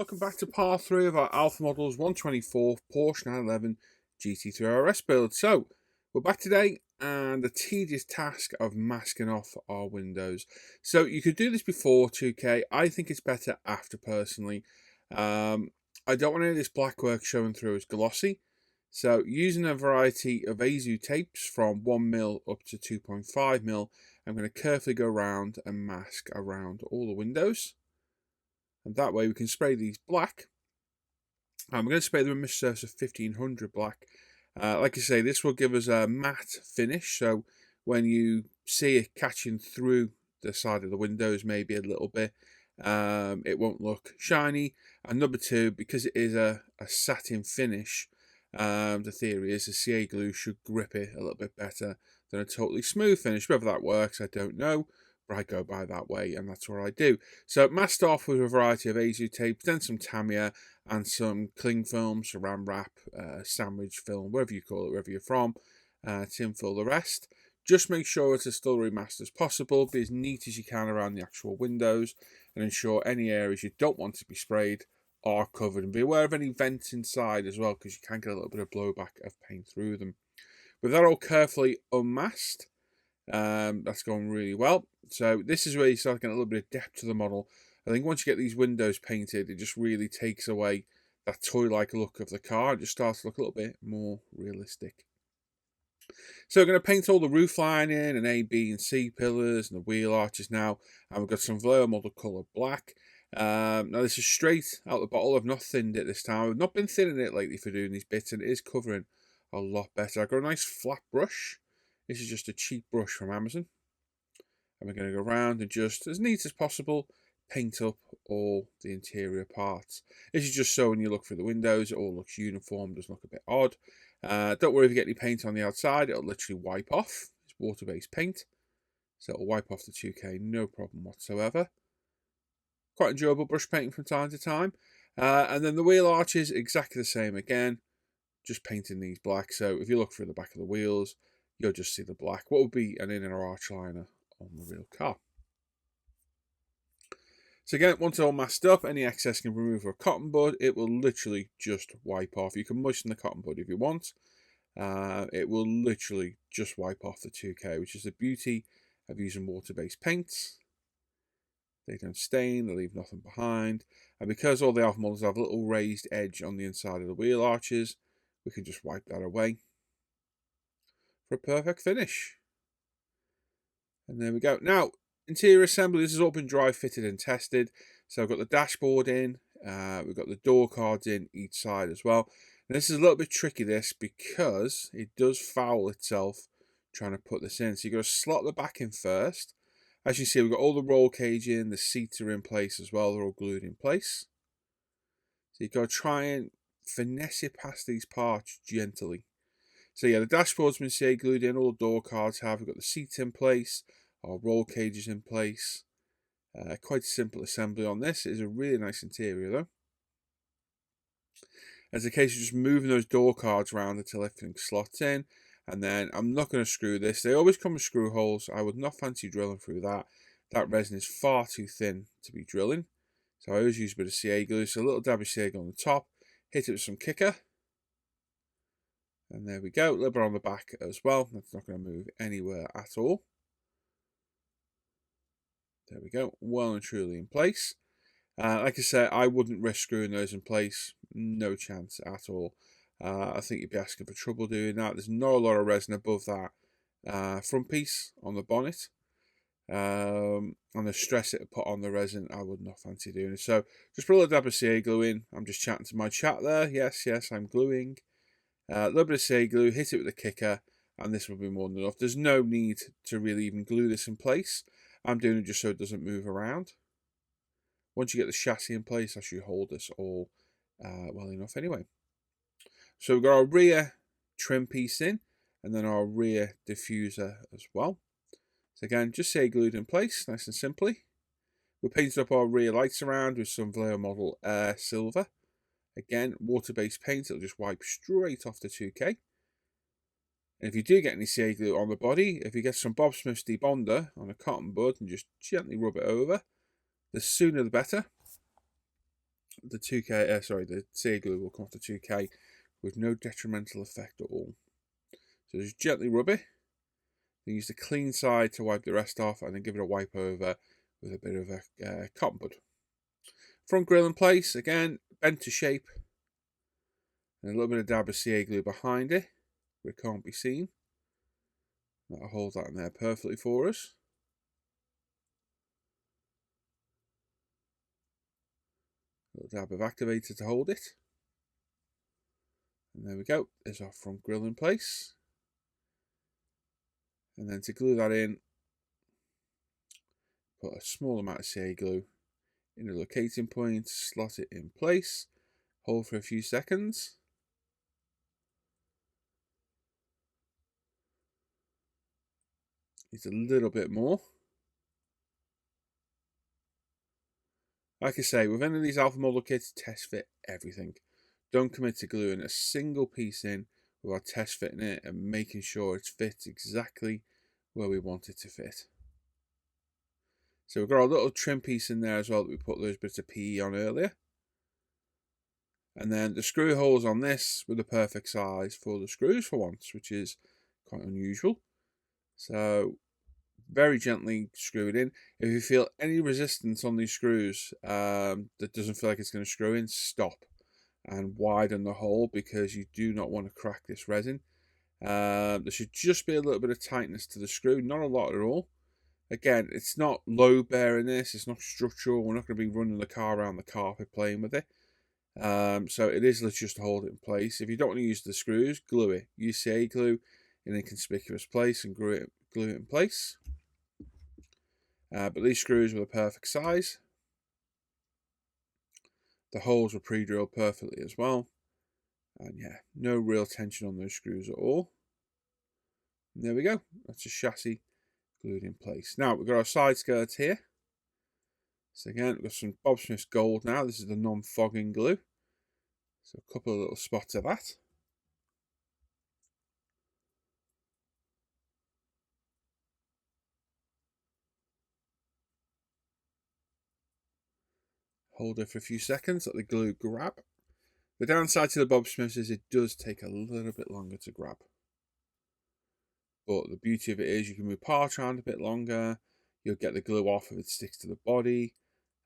welcome back to part 3 of our Alpha Models 124 Porsche 911 GT3 RS build. So, we're back today and the tedious task of masking off our windows. So, you could do this before 2K. I think it's better after, personally. I don't want any of this black work showing through as glossy. So, using a variety of AZU tapes from 1mm up to 2.5mm, I'm going to carefully go around and mask around all the windows. And that way we can spray these black. I'm going to spray them a mist surface of 1500 black. Like I say, this will give us a matte finish. So when you see it catching through the side of the windows maybe a little bit, it won't look shiny. And number two, because it is a satin finish, the theory is the CA glue should grip it a little bit better than a totally smooth finish. Whether that works, I don't know. I go by that way, and that's what I do. So masked off with a variety of AZU tapes, then some Tamiya and some cling film, saran wrap, sandwich film, whatever you call it, wherever you're from, tin fill the rest. Just make sure it's as still remastered as possible, be as neat as you can around the actual windows, and ensure any areas you don't want to be sprayed are covered. And be aware of any vents inside as well, because you can get a little bit of blowback of paint through them. With that all carefully unmasked, that's going really well. So this is where you start getting a little bit of depth to the model. I think once you get these windows painted, it just really takes away that toy-like look of the car. It just starts to look a little bit more realistic. So we're going to paint all the roof lining and A, B and C pillars and the wheel arches now. And we've got some Vallejo model colour black. Now this is straight out the bottle. I've not thinned it this time. I've not been thinning it lately for doing these bits, and it is covering a lot better. I've got a nice flat brush. This is just a cheap brush from Amazon. And we're going to go around and just, as neat as possible, paint up all the interior parts. This is just so when you look through the windows, it all looks uniform, doesn't look a bit odd. Don't worry if you get any paint on the outside, it'll literally wipe off. It's water-based paint, so it'll wipe off the 2K, no problem whatsoever. Quite enjoyable brush painting from time to time. And then the wheel arches, exactly the same again, just painting these black. So if you look through the back of the wheels, you'll just see the black. What would be an inner arch liner on the real car. So again, once it's all masked up, any excess can be removed with a cotton bud. It will literally just wipe off. You can moisten the cotton bud if you want. It will literally just wipe off the 2K, which is the beauty of using water-based paints. They don't stain, they leave nothing behind. And because all the Alpha models have a little raised edge on the inside of the wheel arches, we can just wipe that away for a perfect finish. And there we go. Now, interior assembly, this has all been dry fitted and tested. So I've got the dashboard in, we've got the door cards in each side as well. And this is a little bit tricky, this, because it does foul itself trying to put this in. So you've got to slot the back in first. As you see, we've got all the roll cage in, the seats are in place as well, they're all glued in place. So you've got to try and finesse it past these parts gently. So yeah, the dashboard's been CA glued in, all the door cards have, we've got the seats in place, our roll cages in place. Quite simple assembly on this. It is a really nice interior though. As a case of just moving those door cards around until everything slots in. And then I'm not going to screw this. They always come with screw holes. I would not fancy drilling through that. That resin is far too thin to be drilling. So I always use a bit of CA glue. So a little dab of CA glue on the top. Hit it with some kicker. And there we go. A little bit on the back as well. That's not going to move anywhere at all. There we go, well and truly in place. Like I said, I wouldn't risk screwing those in place. No chance at all. I think you'd be asking for trouble doing that. There's not a lot of resin above that front piece on the bonnet. And the stress it put on the resin, I would not fancy doing it. So just put a little dab of CA glue in. I'm just chatting to my chat there. Yes, I'm gluing. A little bit of CA glue, hit it with a kicker, and this will be more than enough. There's no need to really even glue this in place. I'm doing it just so it doesn't move around. Once you get the chassis in place, that should hold this all well enough anyway. So we've got our rear trim piece in, and then our rear diffuser as well. So again, just CA glued in place, nice and simply. We painted up our rear lights around with some Vallejo model silver. Again, water-based paint, it'll just wipe straight off the 2K. And if you do get any CA glue on the body, if you get some Bob Smith's debonder on a cotton bud and just gently rub it over, the sooner the better. the 2K, the CA glue will come off the 2K with no detrimental effect at all. So just gently rub it. Then use the clean side to wipe the rest off, and then give it a wipe over with a bit of a cotton bud. Front grille in place, again, bent to shape. And a little bit of dab of CA glue behind it, where it can't be seen. That'll hold that in there perfectly for us. A little dab of activator to hold it. And there we go, there's our front grille in place. And then to glue that in, put a small amount of CA glue in the locating point, slot it in place, hold for a few seconds. It's a little bit more. Like I say, with any of these alpha model kits, test fit everything. Don't commit to gluing a single piece in without test fitting it and making sure it fits exactly where we want it to fit. So we've got a little trim piece in there as well that we put those bits of PE on earlier. And then the screw holes on this were the perfect size for the screws for once, which is quite unusual. So very gently screw it in. If you feel any resistance on these screws that doesn't feel like it's going to screw in, stop and widen the hole, because you do not want to crack this resin. There should just be a little bit of tightness to the screw, not a lot at all. Again, it's not load bearing this, it's not structural, we're not going to be running the car around the carpet playing with it. So it is just to hold it in place. If you don't want to use the screws, glue it. Use CA glue in a conspicuous place and glue it in place. But these screws were the perfect size. The holes were pre-drilled perfectly as well. And yeah, no real tension on those screws at all. And there we go. That's a chassis glued in place. Now we've got our side skirts here. So again, we've got some Bob Smith's gold now. This is the non-fogging glue. So a couple of little spots of that. Hold it for a few seconds, let the glue grab. The downside to the Bob Smiths is it does take a little bit longer to grab. But the beauty of it is you can move parts around a bit longer. You'll get the glue off if it sticks to the body.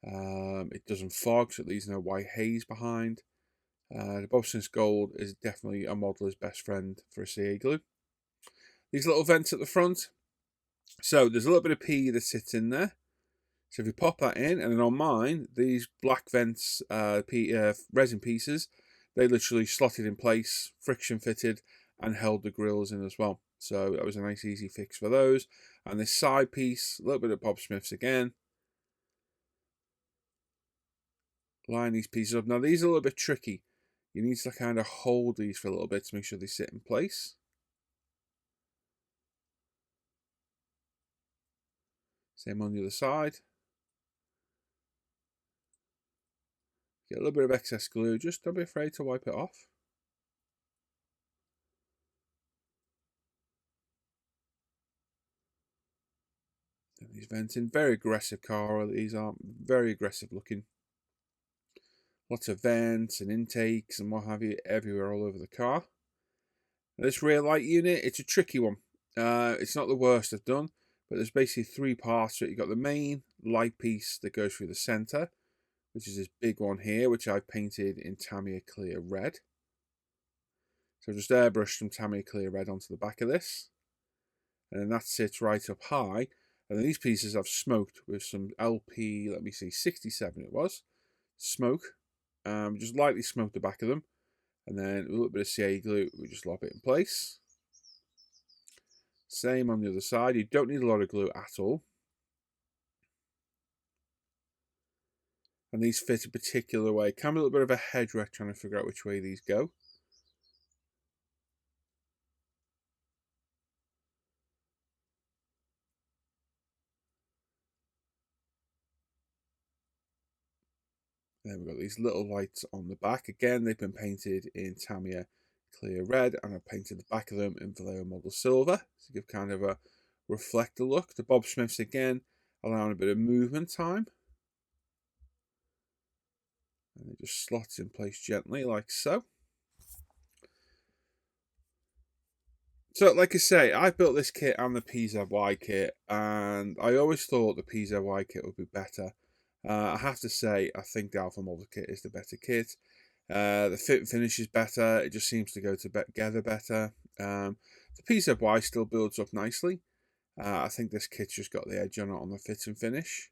It doesn't fog, so it leaves no white haze behind. The Bob Smiths Gold is definitely a modeller's best friend for a CA glue. These little vents at the front. So there's a little bit of P that sits in there. So if you pop that in, and then on mine, these black vents, resin pieces, they literally slotted in place, friction fitted, and held the grills in as well. So that was a nice easy fix for those. And this side piece, a little bit of Bob Smiths again. Line these pieces up. Now these are a little bit tricky. You need to kind of hold these for a little bit to make sure they sit in place. Same on the other side. Get a little bit of excess glue, just don't be afraid to wipe it off. And these vents in, very aggressive car, these are very aggressive looking. Lots of vents and intakes and what have you everywhere all over the car. Now, this rear light unit, it's a tricky one. It's not the worst I've done, but there's basically three parts to it. You've got the main light piece that goes through the centre, which is this big one here, which I've painted in Tamiya Clear Red. So I've just airbrushed some Tamiya Clear Red onto the back of this. And then that sits right up high. And then these pieces I've smoked with some LP, let me see, 67 it was, smoke. Just lightly smoke the back of them. And then a little bit of CA glue, we just lob it in place. Same on the other side. You don't need a lot of glue at all. And these fit a particular way. Can be a little bit of a head wreck trying to figure out which way these go. Then we've got these little lights on the back. Again, they've been painted in Tamiya Clear Red, and I've painted the back of them in Vallejo Model Silver to give kind of a reflector look. The Bob Smiths again, allowing a bit of movement time. And it just slots in place gently like so. So, like I say, I built this kit and the PZY kit, and I always thought the PZY kit would be better. I have to say, I think the Alpha Model kit is the better kit. The fit and finish is better. It just seems to go together better. The PZY still builds up nicely. I think this kit's just got the edge on it on the fit and finish.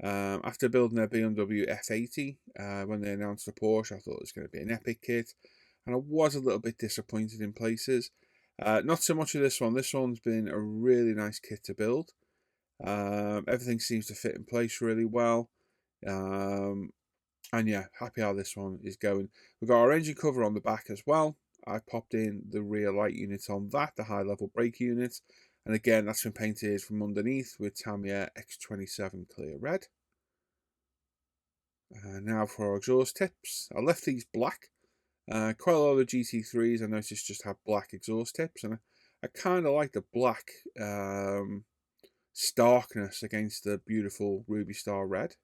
After building their BMW F80, when they announced the Porsche, I thought it was going to be an epic kit, and I was a little bit disappointed in places. Not so much of this one. This one's been a really nice kit to build. Everything seems to fit in place really well. And yeah, happy how this one is going. We've got our engine cover on the back as well. I popped in the rear light unit on that, the high level brake unit. And again, that's been painted from underneath with Tamiya X27 clear red. Now for our exhaust tips. I left these black. Quite a lot of the GT3s I noticed just have black exhaust tips, and I kind of like the black starkness against the beautiful Ruby Star red.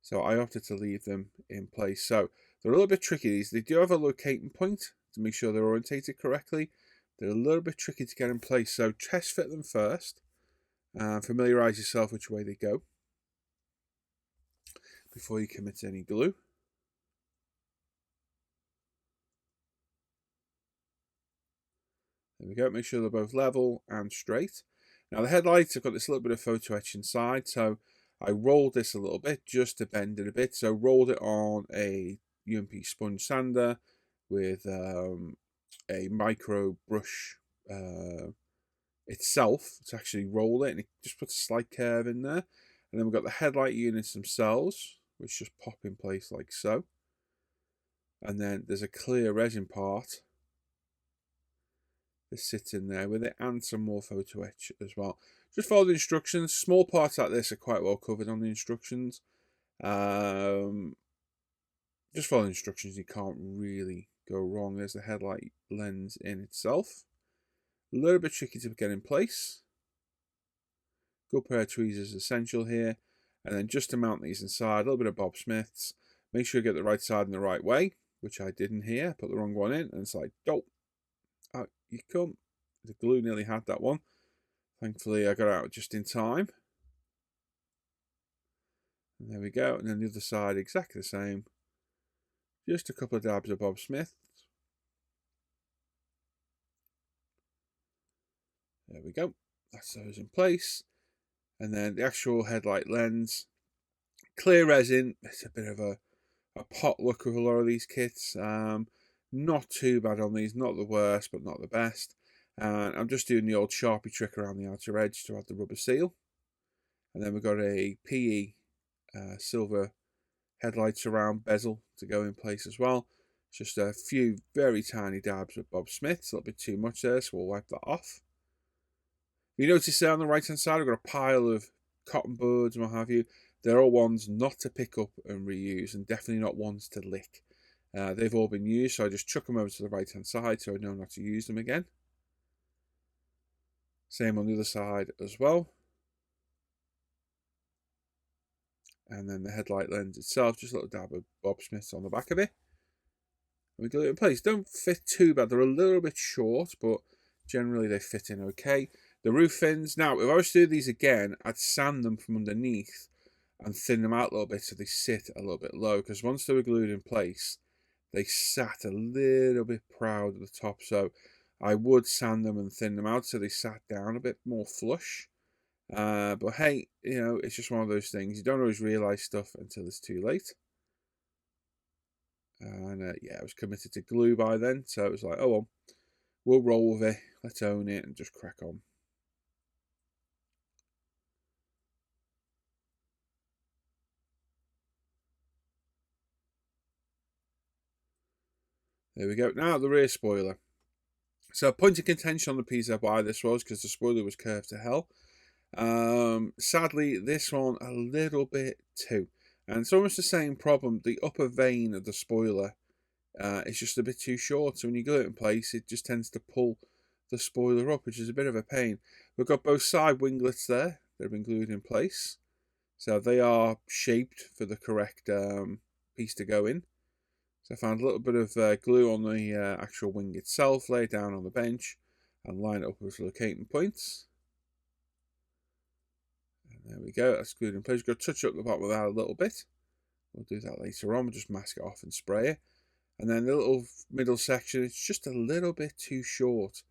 So I opted to leave them in place. So they're a little bit tricky. These, they do have a locating point to make sure they're orientated correctly. They're a little bit tricky to get in place. So test fit them first. Familiarize yourself which way they go before you commit to any glue. There we go. Make sure they're both level and straight. Now the headlights, I've got this little bit of photo etch inside, so I rolled this a little bit just to bend it a bit. So rolled it on a UMP sponge sander with a micro brush itself to actually roll it, and it just puts a slight curve in there. And then we've got the headlight units themselves, which just pop in place like so. And then there's a clear resin part that sits in there with it, and some more photo etch as well. Just follow the instructions. Small parts like this are quite well covered on the instructions. Just follow the instructions, you can't really go wrong. There's the headlight lens in itself. A little bit tricky to get in place. Good pair of tweezers is essential here. And then just to mount these inside, a little bit of Bob Smiths. Make sure you get the right side in the right way, which I didn't here. Put the wrong one in, and it's like, dope. Out you come. The glue nearly had that one. Thankfully, I got out just in time. And there we go. And then the other side, exactly the same. Just a couple of dabs of Bob Smith. There we go. That's those in place. And then the actual headlight lens. Clear resin. It's a bit of a pot look with a lot of these kits. Not too bad on these. Not the worst, but not the best. And I'm just doing the old Sharpie trick around the outer edge to add the rubber seal. And then we've got a PE silver headlight surround bezel to go in place as well. Just a few very tiny dabs of Bob Smith. It's a little bit too much there, so we'll wipe that off. You notice there on the right hand side, I've got a pile of cotton buds and what have you. They're all ones not to pick up and reuse, and definitely not ones to lick. They've all been used, so I just chuck them over to the right hand side so I know not to use them again. Same on the other side as well. And then the headlight lens itself, just a little dab of Bob Smiths on the back of it. And we glue it in place. Don't fit too bad. They're a little bit short, but generally they fit in okay. The roof fins. Now, if I was to do these again, I'd sand them from underneath and thin them out a little bit so they sit a little bit low. Because once they were glued in place, they sat a little bit proud at the top. So I would sand them and thin them out so they sat down a bit more flush. But hey, you know, it's just one of those things. You don't always realise stuff until it's too late. And yeah, I was committed to glue by then. So it was like, oh well, we'll roll with it. Let's own it and just crack on. There we go. Now the rear spoiler. So point of contention on the PZY this was because the spoiler was curved to hell. Sadly, this one a little bit too. And it's almost the same problem. The upper vane of the spoiler is just a bit too short. So when you glue it in place, it just tends to pull the spoiler up, which is a bit of a pain. We've got both side winglets there. They've been glued in place. So they are shaped for the correct piece to go in. So I found a little bit of glue on the actual wing itself, lay it down on the bench and line it up with locating points. And there we go, that's glued in place. We've got to touch up the bottom of that a little bit. We'll do that later on. We'll just mask it off and spray it. And then the little middle section, it's just a little bit too short.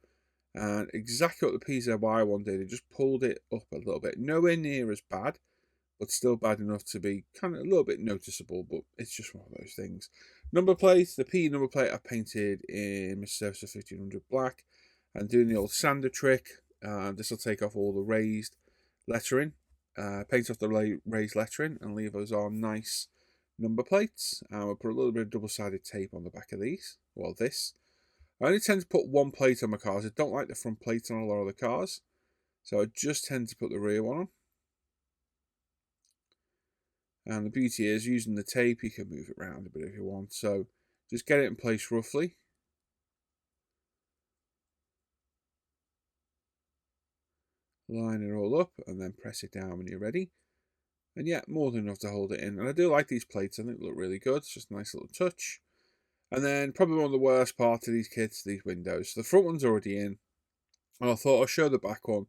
And exactly what the PZY one did, it just pulled it up a little bit. Nowhere near as bad, but still bad enough to be kind of a little bit noticeable, but it's just one of those things. Number plates, the P number plate I painted in Mr. Servicer 1500 black, and doing the old sander trick. This will take off all the raised lettering, paint off the raised lettering and leave us our nice number plates. We'll put a little bit of double-sided tape on the back of these, well this. I only tend to put one plate on my cars. I don't like the front plates on a lot of the cars, so I just tend to put the rear one on. And the beauty is, using the tape, you can move it around a bit if you want. So just get it in place roughly. Line it all up and then press it down when you're ready. And yeah, more than enough to hold it in. And I do like these plates. I think they look really good. It's just a nice little touch. And then probably one of the worst parts of these kits, these windows. So the front one's already in. And I thought I'll show the back one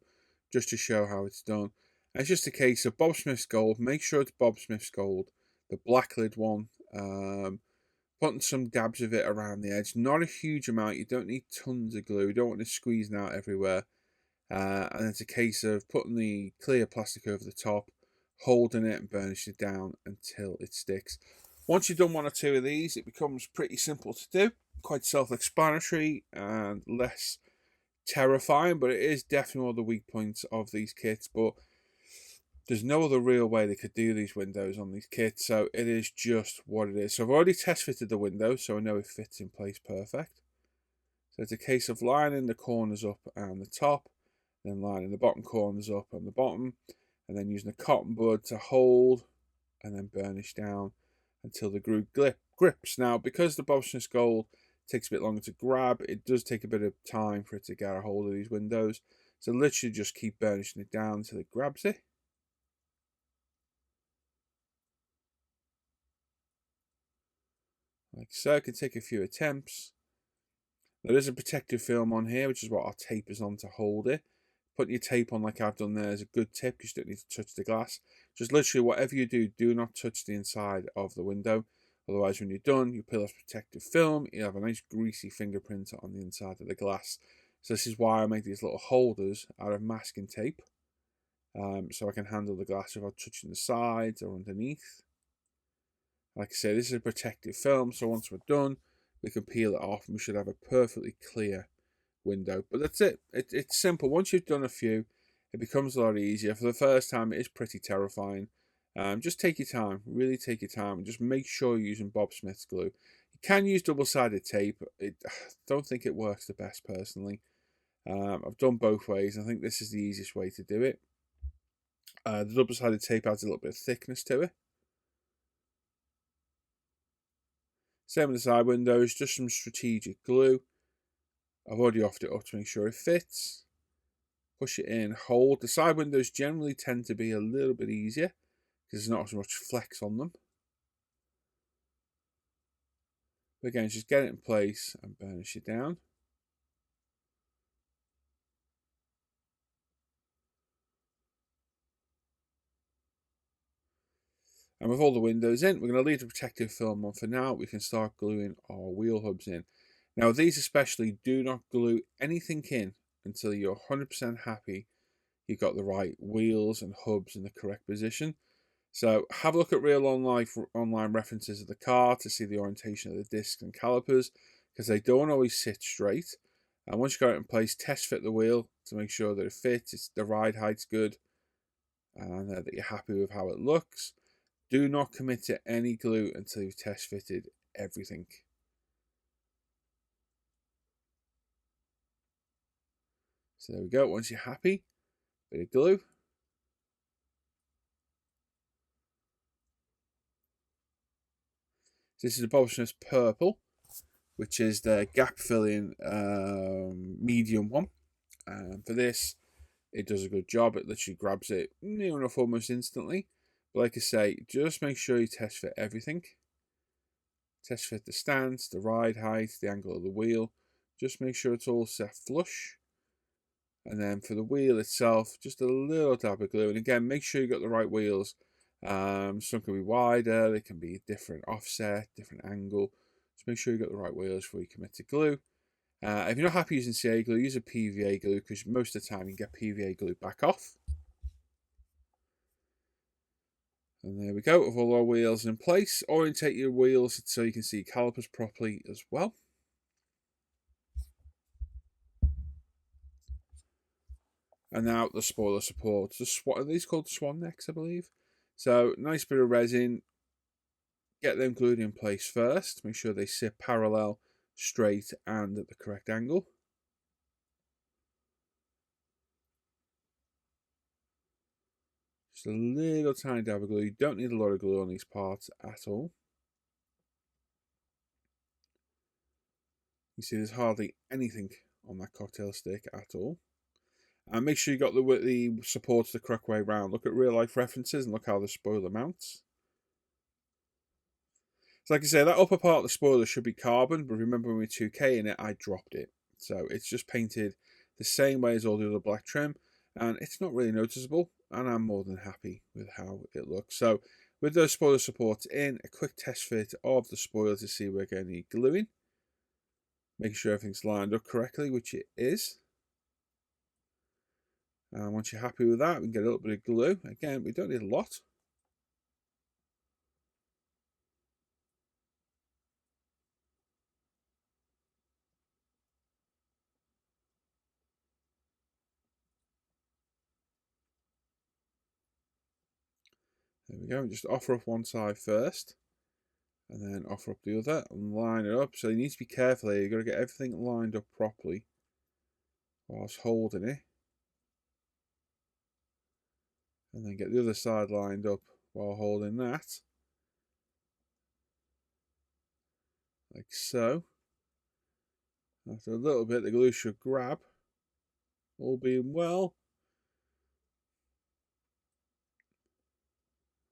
just to show how it's done. And it's just a case of Bob Smith's Gold. Make sure it's Bob Smith's Gold, the black lid one. Putting some dabs of it around the edge. Not a huge amount. You don't need tons of glue. You don't want it squeezing out everywhere. And it's a case of putting the clear plastic over the top, holding it and burnishing it down until it sticks. Once you've done one or two of these, it becomes pretty simple to do. Quite self-explanatory and less terrifying, but it is definitely one of the weak points of these kits. But there's no other real way they could do these windows on these kits, so it is just what it is. So I've already test fitted the window, so I know it fits in place perfect. So it's a case of lining the corners up and the top, then lining the bottom corners up and the bottom, and then using a cotton bud to hold and then burnish down until the glue grips. Now, because the Bob Smith's Gold takes a bit longer to grab, it does take a bit of time for it to get a hold of these windows. So literally just keep burnishing it down until it grabs it. Like so, it can take a few attempts. There is a protective film on here, which is what our tape is on to hold it. Putting your tape on like I've done there is a good tip because you don't need to touch the glass. Just literally whatever you do, do not touch the inside of the window. Otherwise, when you're done, you peel off protective film, you have a nice greasy fingerprint on the inside of the glass. So this is why I make these little holders out of masking tape. So I can handle the glass without touching the sides or underneath. Like I say, this is a protective film, so once we're done, we can peel it off and we should have a perfectly clear window. But that's it. It's simple. Once you've done a few, it becomes a lot easier. For the first time, it is pretty terrifying. Just take your time, really take your time, and just make sure you're using Bob Smith's glue. You can use double-sided tape. I don't think it works the best personally. I've done both ways. I think this is the easiest way to do it. The double-sided tape adds a little bit of thickness to it. Same with the side windows, just some strategic glue. I've already offered it up to make sure it fits. Push it in, hold. The side windows generally tend to be a little bit easier because there's not as much flex on them. But again, just get it in place and burnish it down. And with all the windows in, we're going to leave the protective film on for now. We can start gluing our wheel hubs in. Now, these especially, do not glue anything in until you're 100% happy you've got the right wheels and hubs in the correct position. So have a look at real online references of the car to see the orientation of the discs and calipers, because they don't always sit straight. And once you've got it in place, test fit the wheel to make sure that it fits, the ride height's good, and that you're happy with how it looks. Do not commit to any glue until you've test fitted everything. So there we go. Once you're happy, bit of glue. So this is the Bob Smith's Purple, which is the gap filling medium one. And for this, it does a good job. It literally grabs it near enough almost instantly. But like I say, just make sure you test fit everything. Test fit the stance, the ride height, the angle of the wheel. Just make sure it's all set flush. And then for the wheel itself, just a little dab of glue. And again, make sure you got the right wheels. Some can be wider, they can be different offset, different angle. Just make sure you got the right wheels before you commit to glue. If you're not happy using CA glue, use a PVA glue, because most of the time you can get PVA glue back off. And there we go, with all our wheels in place. Orientate your wheels so you can see calipers properly as well. And now the spoiler support. Are these called swan necks, I believe? So nice bit of resin. Get them glued in place first. Make sure they sit parallel, straight, and at the correct angle. Just a little tiny dab of glue. You don't need a lot of glue on these parts at all. You see there's hardly anything on that cocktail stick at all. And make sure you got the supports the correct way around. Look at real life references and look how the spoiler mounts. So like I say, that upper part of the spoiler should be carbon, but remember when we 2K in it, I dropped it. So it's just painted the same way as all the other black trim, and it's not really noticeable, and I'm more than happy with how it looks. So with those spoiler supports in, a quick test fit of the spoiler to see we're going to need gluing. Making sure everything's lined up correctly, which it is. And once you're happy with that, we can get a little bit of glue. Again, we don't need a lot. There we go. Just offer up one side first, and then offer up the other, and line it up. So you need to be careful here. You've got to get everything lined up properly whilst holding it. And then get the other side lined up while holding that. Like so. After a little bit, the glue should grab. All being well.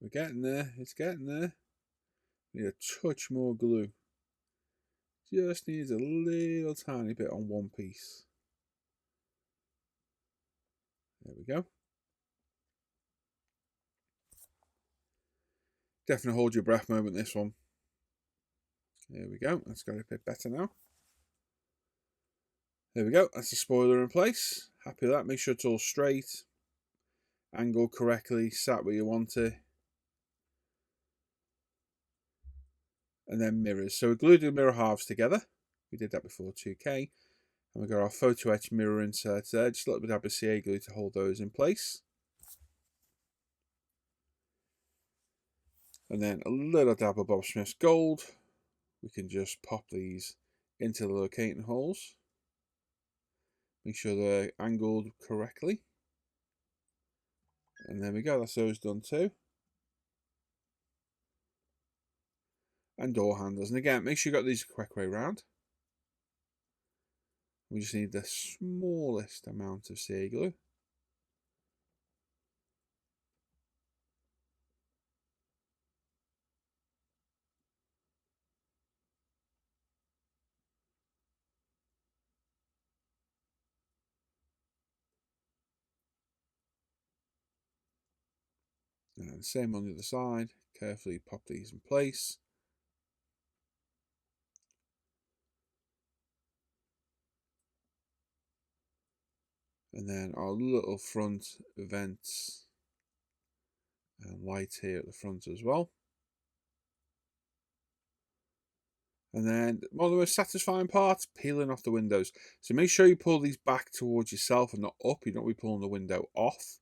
We're getting there. It's getting there. Need a touch more glue. Just needs a little tiny bit on one piece. There we go. Definitely hold your breath moment, this one. There we go. That's got a bit better now. There we go. That's the spoiler in place. Happy with that. Make sure it's all straight. Angled correctly. Sat where you want it. And then mirrors. So we glued the mirror halves together. We did that before 2K. And we've got our photo etch mirror inserts there. Just a little bit of CA glue to hold those in place. And then a little dab of Bob Smith's gold. We can just pop these into the locating holes. Make sure they're angled correctly. And there we go, that's those done too. And door handles. And again, make sure you got these the correct way around. We just need the smallest amount of CA glue. And same on the other side. Carefully pop these in place. And then our little front vents and light here at the front as well. And then one of the most satisfying parts, peeling off the windows. So make sure you pull these back towards yourself and not up. You don't want to be pulling the window off.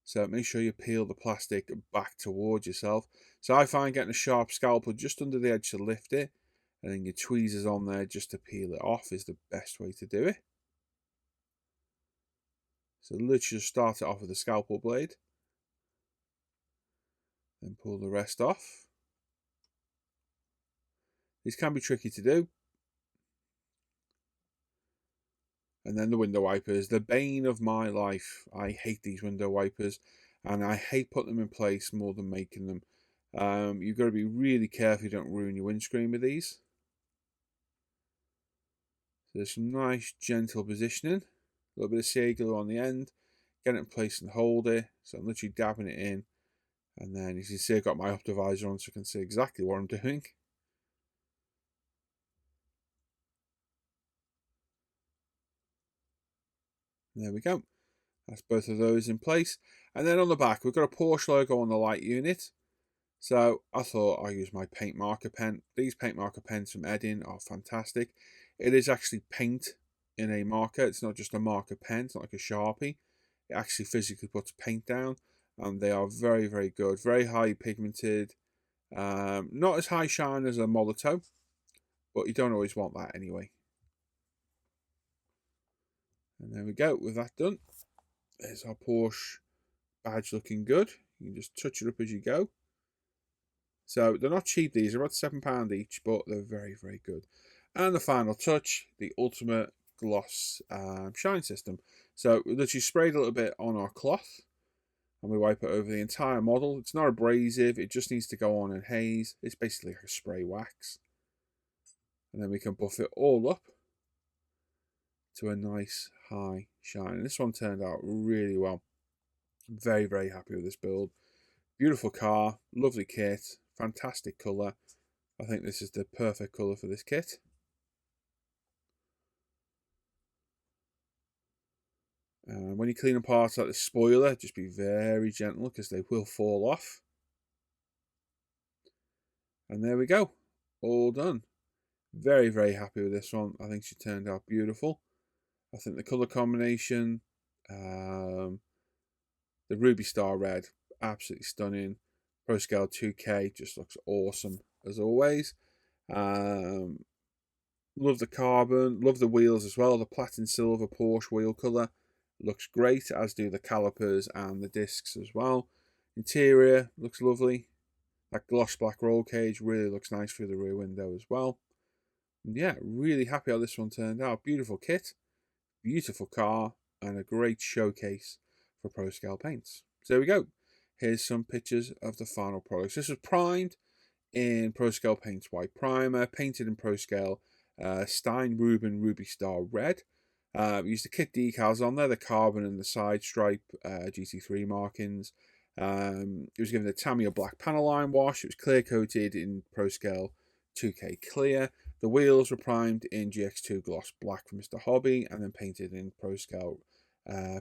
So make sure you peel the plastic back towards yourself. So I find getting a sharp scalpel just under the edge to lift it, and then your tweezers on there just to peel it off is the best way to do it. So literally just start it off with a scalpel blade. Then pull the rest off. These can be tricky to do. And then the window wipers, the bane of my life. I hate these window wipers, and I hate putting them in place more than making them. You've got to be really careful you don't ruin your windscreen with these. So there's some nice gentle positioning, a little bit of sea glue on the end, get it in place and hold it. So I'm literally dabbing it in, and then as you can see I've got my optivisor on so I can see exactly what I'm doing. There we go. That's both of those in place. And then on the back, we've got a Porsche logo on the light unit. So I thought I'll use my paint marker pen. These paint marker pens from Edding are fantastic. It is actually paint in a marker. It's not just a marker pen. It's not like a Sharpie. It actually physically puts paint down. And they are very, very good. Very highly pigmented. Not as high shine as a Molotow, but you don't always want that anyway. And there we go. With that done, there's our Porsche badge looking good. You can just touch it up as you go. So they're not cheap, these are about £7 each, but they're very, very good. And the final touch, the ultimate gloss shine system. So we literally sprayed a little bit on our cloth and we wipe it over the entire model. It's not abrasive, it just needs to go on in haze. It's basically like a spray wax. And then we can buff it all up to a nice high shine. And this one turned out really well. I'm very, very happy with this build. Beautiful car, lovely kit, fantastic colour. I think this is the perfect colour for this kit. And when you clean apart like the spoiler, just be very gentle because they will fall off. And there we go, all done. Very, very happy with this one. I think she turned out beautiful. I think the colour combination, the Ruby Star Red, absolutely stunning. Pro Scale 2K just looks awesome as always. Love the carbon, love the wheels as well. The platinum silver Porsche wheel colour looks great, as do the calipers and the discs as well. Interior looks lovely. That gloss black roll cage really looks nice through the rear window as well. And yeah, really happy how this one turned out. Beautiful kit, beautiful car, and a great showcase for Pro Scale paints. So there we go. Here's some pictures of the final products. This was primed in Pro Scale Paints White Primer, painted in Pro Scale Stein Rubin Ruby Star Red. We used the kit decals on there, the carbon and the side stripe GT3 markings. It was given the Tamiya black panel line wash. It was clear coated in Pro Scale 2K clear. The wheels were primed in GX2 gloss black from Mr. Hobby and then painted in Pro Scale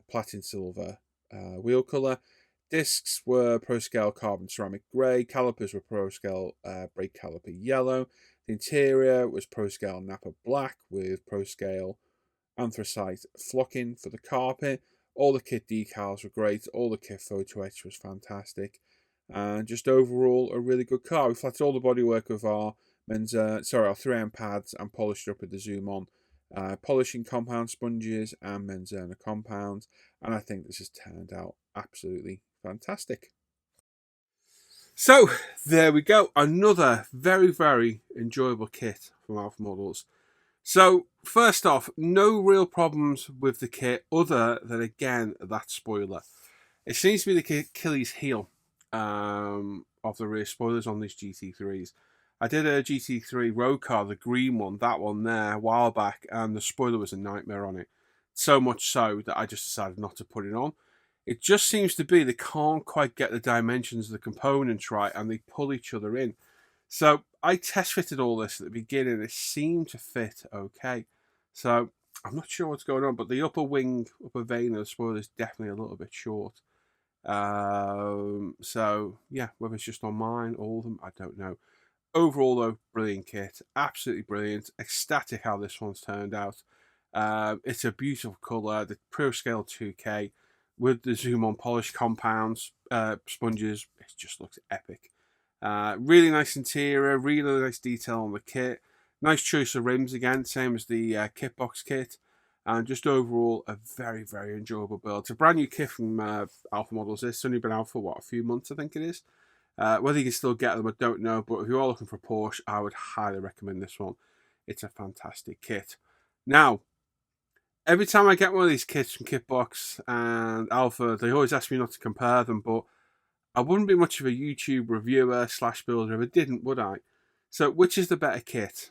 platin silver wheel colour. Discs were Pro Scale carbon ceramic grey. Calipers were Pro Scale brake caliper yellow. The interior was Pro Scale Napa black with Pro Scale anthracite flocking for the carpet. All the kit decals were great. All the kit photo etch was fantastic. And just overall a really good car. We flatted all the bodywork of our our 3M pads and polished up with the Zoom On polishing compound sponges and Menzerner compounds. And I think this has turned out absolutely fantastic. So there we go, another very, very enjoyable kit from Alpha Models. So first off, no real problems with the kit other than, again, that spoiler. It seems to be the Achilles heel of the rear spoilers on these GT3s. I did a GT3 road car, the green one, that one there, a while back, and the spoiler was a nightmare on it. So much so that I just decided not to put it on. It just seems to be they can't quite get the dimensions of the components right, and they pull each other in. So I test fitted all this at the beginning. It seemed to fit okay. So I'm not sure what's going on, but the upper vein of the spoiler is definitely a little bit short. So yeah, whether it's just on mine, all of them, I don't know. Overall though, brilliant kit, absolutely brilliant. Ecstatic how this one's turned out. It's a beautiful colour. The Pro Scale 2K with the Zoom On polished compounds, sponges, it just looks epic. Really nice interior, really nice detail on the kit. Nice choice of rims again, same as the Kitbox kit. And just overall, a very, very enjoyable build. It's a brand new kit from Alpha Models. It's only been out for, what, a few months, I think it is. Whether you can still get them, I don't know. But if you are looking for a Porsche, I would highly recommend this one. It's a fantastic kit. Now, every time I get one of these kits from Kitbox and Alpha, they always ask me not to compare them, but I wouldn't be much of a YouTube reviewer / builder if I didn't, would I? So, which is the better kit?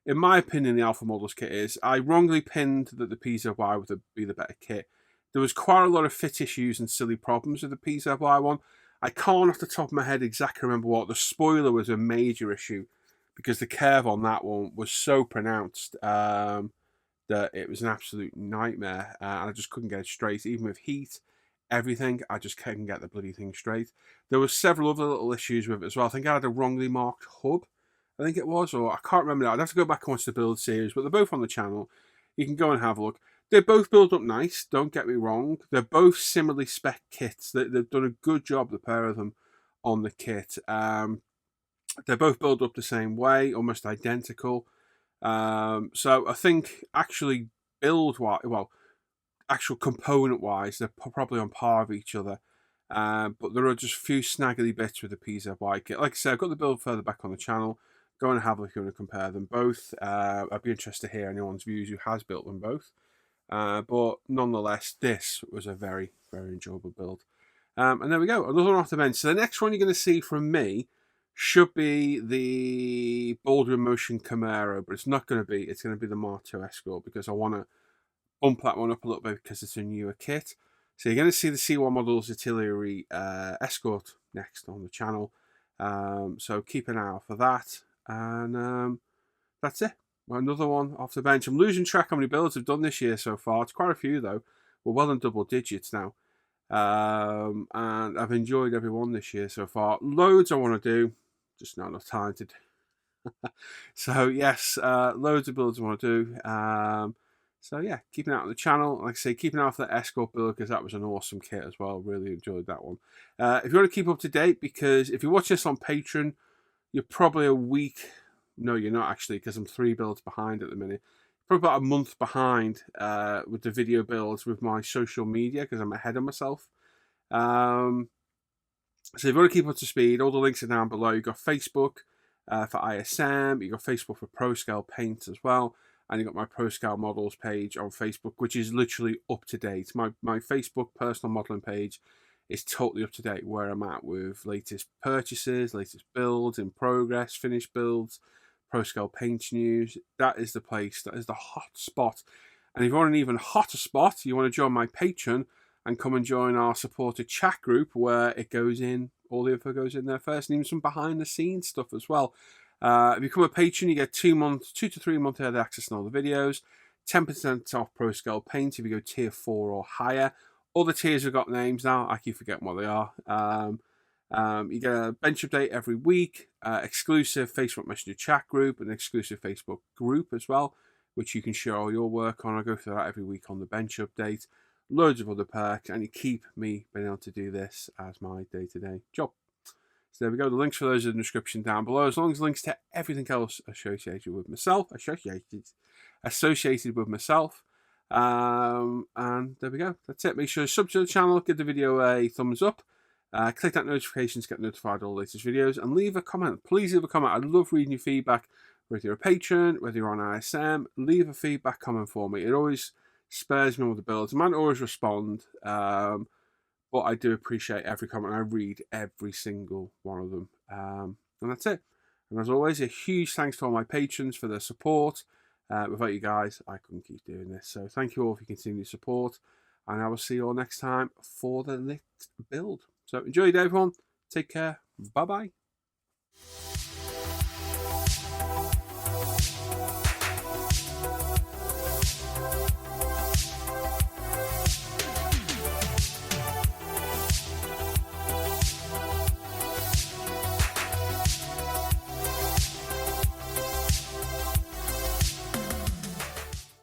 In my opinion, the Alpha Models kit is. I wrongly pinned that the PZY would be the better kit. There was quite a lot of fit issues and silly problems with the PZY one. I can't off the top of my head exactly remember what. The spoiler was a major issue because the curve on that one was so pronounced that it was an absolute nightmare. And I just couldn't get it straight. Even with heat, everything, I just couldn't get the bloody thing straight. There were several other little issues with it as well. I think I had a wrongly marked hub, I think it was, or I can't remember now. I'd have to go back and watch the build series, but they're both on the channel. You can go and have a look. They both build up nice, don't get me wrong. They're both similarly spec kits. They've done a good job, the pair of them, on the kit. They both build up the same way, almost identical. So I think actually build-wise, well, actual component-wise, they're probably on par with each other. But there are just a few snaggly bits with the PZY kit. Like I said, I've got the build further back on the channel. Go and have a look if you want to compare them both. I'd be interested to hear anyone's views who has built them both. But nonetheless, this was a very, very enjoyable build. And there we go, another one off the bench. So the next one you're going to see from me should be the Boulder in Motion Camaro, but it's not going to be. It's going to be the Mark II Escort because I want to bump that one up a little bit because it's a newer kit. So you're going to see the C1 Models Artillery Escort next on the channel. So keep an eye out for that. And that's it. Another one off the bench. I'm losing track how many builds I've done this year so far. It's quite a few though. We're well in double digits now. And I've enjoyed every one this year so far. Loads I want to do. Just not enough time to do. So yes, loads of builds I want to do. So yeah, keep an eye on the channel. Like I say, keep an eye out for the Escort build because that was an awesome kit as well. Really enjoyed that one. If you want to keep up to date, because if you watch this on Patreon, you're probably a week. No, you're not actually, because I'm 3 builds behind at the minute. Probably about a month behind with the video builds with my social media because I'm ahead of myself. So if you want to keep up to speed, all the links are down below. You've got Facebook for ISM. You've got Facebook for Pro Scale Paint as well. And you've got my Pro Scale Models page on Facebook, which is literally up to date. My Facebook personal modeling page is totally up to date where I'm at with latest purchases, latest builds in progress, finished builds, Pro Scale Paint news. That is the place. That is the hot spot. And if you want an even hotter spot, you want to join my Patreon and come and join our supporter chat group where it goes in, all the info goes in there first, and even some behind the scenes stuff as well. If you become a patron, you get 2 to 3 months early access on all the videos, 10% off Pro Scale Paint if you go tier 4 or higher. All the tiers have got names now. I keep forgetting what they are. You get a bench update every week, exclusive Facebook Messenger chat group, an exclusive Facebook group as well, which you can share all your work on. I go through that every week on the bench update. Loads of other perks, and you keep me being able to do this as my day-to-day job. So there we go. The links for those are in the description down below, as long as links to everything else associated with myself. And there we go. That's it. Make sure to sub to the channel, give the video a thumbs up, click that notification to get notified of all the latest videos, and leave a comment. Please leave a comment. I love reading your feedback, whether you're a patron, whether you're on ISM. Leave a feedback comment for me. It always spurs me with the builds. I might always respond, but I do appreciate every comment. I read every single one of them. And that's it. And as always, a huge thanks to all my patrons for their support. Without you guys, I couldn't keep doing this. So thank you all for your continued support. And I will see you all next time for the next build. So enjoy your day, everyone. Take care. Bye-bye.